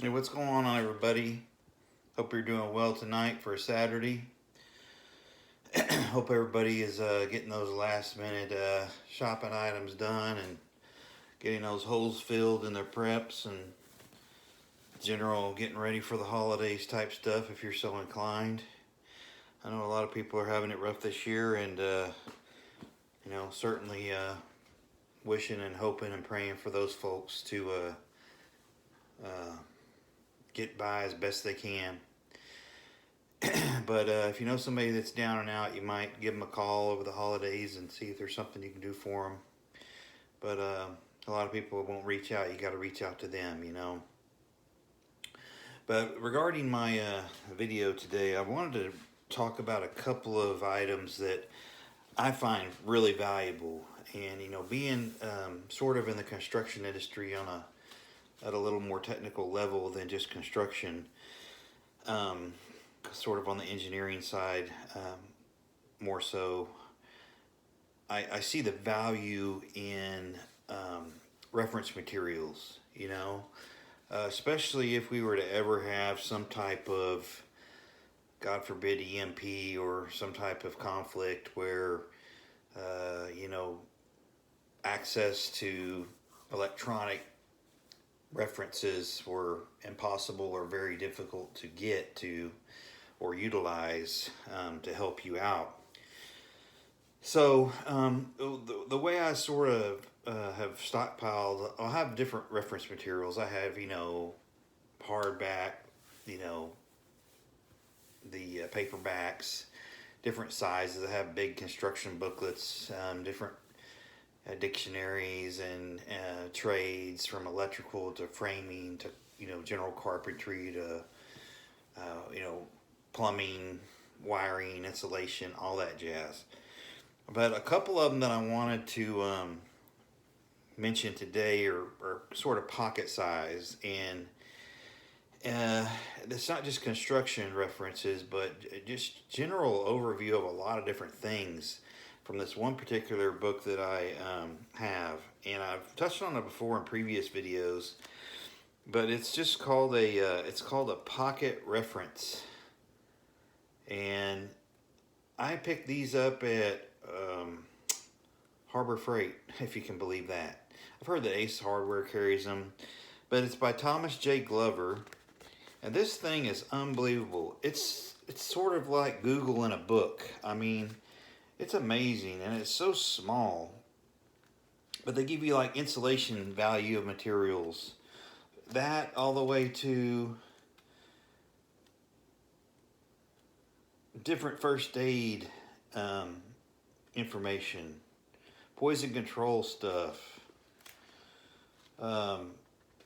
Hey, what's going on, everybody? Hope you're doing well tonight for a Saturday. Hope everybody is getting those last minute shopping items done and getting those holes filled in their preps and general getting ready for the holidays type stuff if you're so inclined. I know a lot of people are having it rough this year, and certainly wishing and hoping and praying for those folks to uh, get by as best they can. But if you know somebody that's down and out, you might give them a call over the holidays and see if there's something you can do for them. But a lot of people won't reach out. You got to reach out to them. But regarding my video today, I wanted to talk about a couple of items that I find really valuable. And being sort of in the construction industry at a little more technical level than just construction. Sort of on the engineering side, more so. I see the value in reference materials, especially if we were to ever have some type of, God forbid, EMP or some type of conflict where, access to electronic references were impossible or very difficult to get to or utilize to help you out. So the way I sort of have stockpiled, I'll have different reference materials. I have, hardback, the paperbacks, different sizes. I have big construction booklets, different dictionaries and trades, from electrical to framing to general carpentry to plumbing, wiring, insulation, all that jazz. But a couple of them that I wanted to mention today are sort of pocket size, and it's not just construction references, but just general overview of a lot of different things from this one particular book that I have, and I've touched on it before in previous videos. But it's just called a pocket reference, and I picked these up at Harbor Freight, if you can believe that. I've heard that Ace Hardware carries them, but it's by Thomas J. Glover, and this thing is unbelievable. It's sort of like Google in a book. I mean, it's amazing, and it's so small, but they give you like insulation value of materials, that all the way to different first aid information, poison control stuff,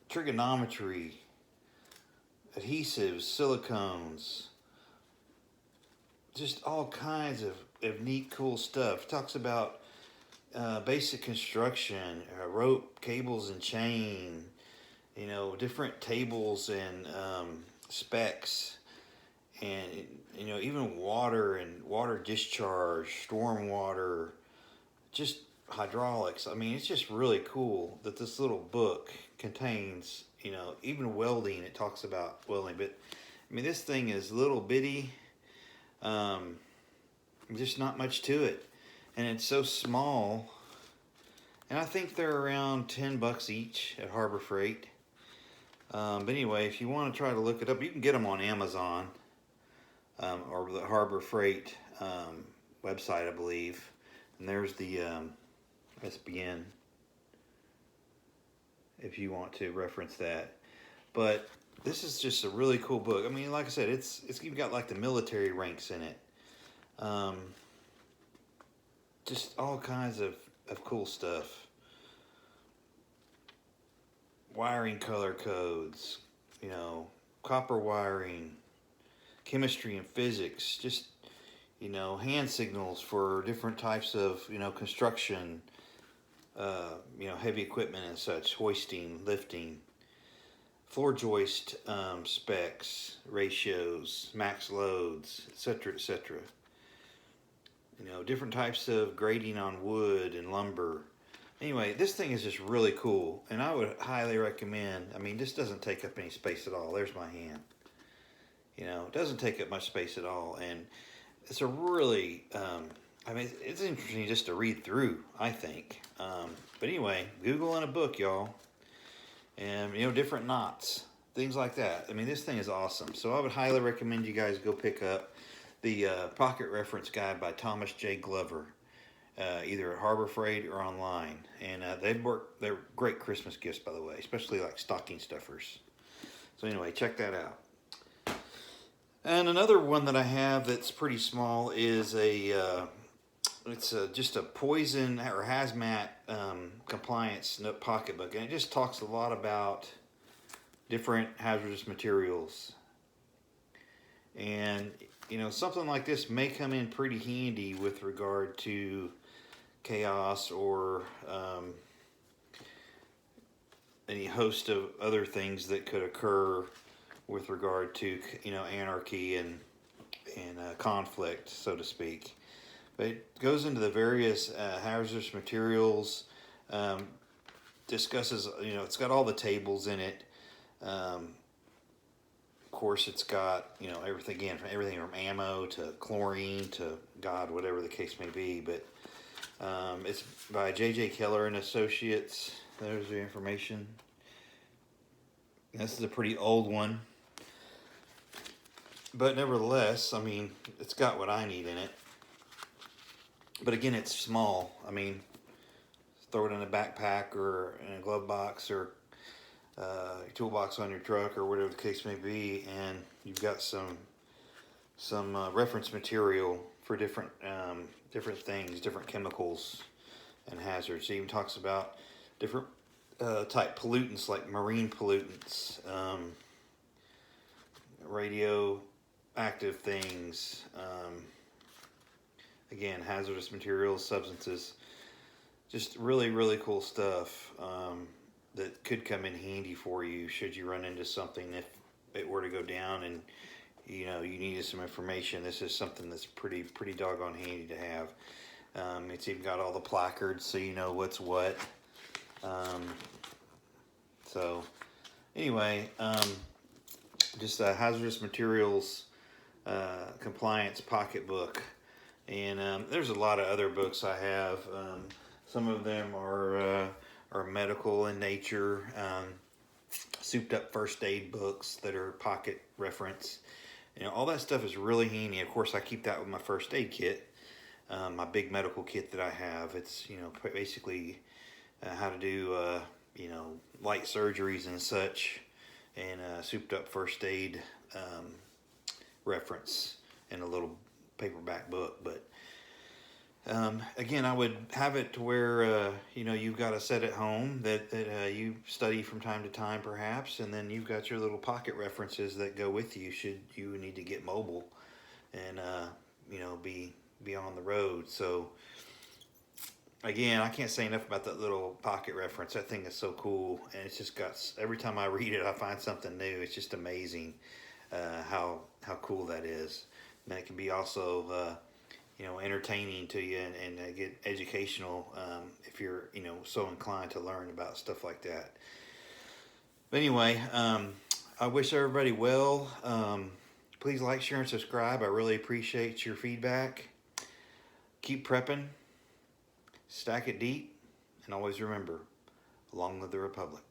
trigonometry, adhesives, silicones, just all kinds of neat, cool stuff. It talks about basic construction, rope, cables, and chain, different tables and specs, and even water and water discharge, storm water, just hydraulics. I mean, it's just really cool that this little book contains, even welding. It talks about welding, but I mean, this thing is little bitty, just not much to it, and it's so small. And I think they're around $10 each at Harbor Freight. But anyway, if you want to try to look it up, you can get them on Amazon or the Harbor Freight website, I believe. And there's the SBN if you want to reference that. But this is just a really cool book. I mean, like I said, it's even got like the military ranks in it. Just all kinds of cool stuff. Wiring color codes, copper wiring, chemistry and physics, just, hand signals for different types of, construction, heavy equipment and such, hoisting, lifting, floor joist specs, ratios, max loads, etc., etc. Different types of grading on wood and lumber, Anyway, this thing is just really cool, and I would highly recommend. I mean, this doesn't take up any space at all. There's my hand. It doesn't take up much space at all, and it's a really. I mean, it's interesting just to read through, I think. But anyway, Google in a book, y'all, and different knots, things like that. I mean, this thing is awesome. So I would highly recommend you guys go pick up the Pocket Reference Guide by Thomas J. Glover. Either at Harbor Freight or online. And they're great Christmas gifts, by the way, especially like stocking stuffers. So anyway, check that out. And another one that I have that's pretty small is just a poison or hazmat compliance pocketbook. And it just talks a lot about different hazardous materials. And, something like this may come in pretty handy with regard to chaos or any host of other things that could occur with regard to anarchy and conflict, so to speak. But it goes into the various hazardous materials, discusses, it's got all the tables in it. Of course, it's got everything from ammo to chlorine to God, whatever the case may be. But it's by J.J. Keller and Associates. There's the information. This is a pretty old one, but nevertheless, I mean, it's got what I need in it. But again, it's small. I mean, throw it in a backpack or in a glove box or toolbox on your truck or whatever the case may be, and you've got some reference material for different things, different chemicals and hazards. It even talks about different type pollutants like marine pollutants, radioactive things, again, hazardous materials, substances, just really, really cool stuff that could come in handy for you should you run into something if it were to go down and you needed some information. This is something that's pretty doggone handy to have. It's even got all the placards so you know what's what. So anyway, just a hazardous materials compliance pocketbook. And there's a lot of other books I have. Some of them are medical in nature, souped up first aid books that are pocket reference. All that stuff is really handy. Of course, I keep that with my first aid kit, my big medical kit that I have. It's basically how to do light surgeries and such, and souped up first aid reference in a little paperback book. But again, I would have it to where you've got a set at home that you study from time to time, perhaps, and then you've got your little pocket references that go with you should you need to get mobile and be on the road. So again, I can't say enough about that little pocket reference. That thing is so cool, and it's just got, every time I read it, I find something new. It's just amazing how cool that is. And it can be also entertaining to you and get educational if you're so inclined to learn about stuff like that. But anyway, I wish everybody well. Please like, share, and subscribe. I really appreciate your feedback. Keep prepping, stack it deep, and always remember, long live the Republic.